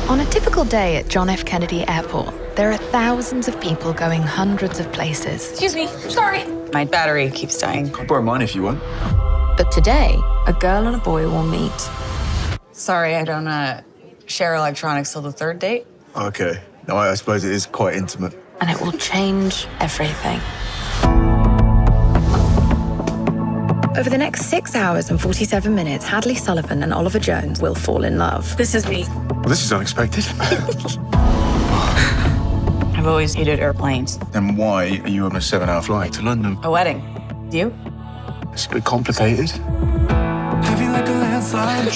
On a typical day at John F. Kennedy Airport, there are thousands of people going hundreds of places. Excuse me, sorry. My battery keeps dying. I'll borrow mine if you want. But today, a girl and a boy will meet. Sorry, I don't share electronics till the third date. Okay. No, I suppose it is quite intimate. And it will change everything. Over the next 6 hours and 47 minutes, Hadley Sullivan and Oliver Jones will fall in love. This is me. Well, this is unexpected. I've always hated airplanes. Then why are you on a 7-hour flight to London? A wedding. You? It's a bit complicated. Do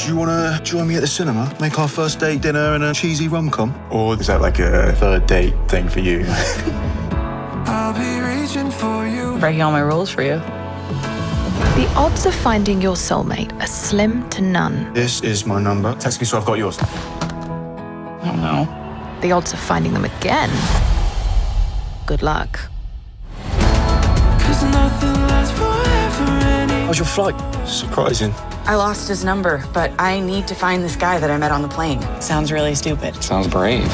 you want to join me at the cinema? Make our first date dinner and a cheesy rom-com? Or is that like a third date thing for you? I'll be reaching for you. Breaking all my rules for you. The odds of finding your soulmate are slim to none. This is my number. Text me so I've got yours. Oh, no. The odds of finding them again, good luck. 'Cause nothing lasts forever anymore. How's your flight? Surprising. I lost his number, but I need to find this guy that I met on the plane. Sounds really stupid. Sounds brave.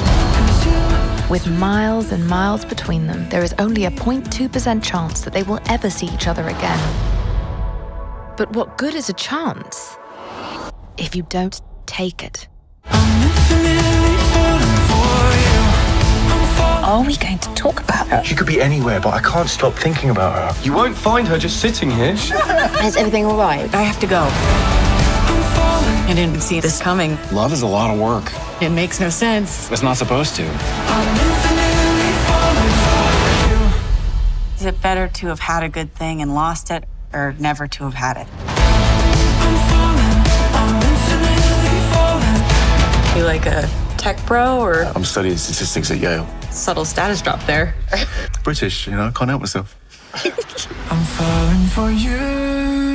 With miles and miles between them, there is only a 0.2% chance that they will ever see each other again. But what good is a chance if you don't take it? I'm infinitely falling for you. I'm falling. Are we going to talk about her? She could be anywhere, but I can't stop thinking about her. You won't find her just sitting here. Is everything all right? I have to go. I'm falling. I didn't see this coming. Love is a lot of work. It makes no sense. It's not supposed to. I'm infinitely falling for you. Is it better to have had a good thing and lost it, or never to have had it? I'm falling. I'm infinitely falling. You like a tech bro or I'm studying statistics at Yale. subtle status drop there? British, can't help myself. I'm falling for you.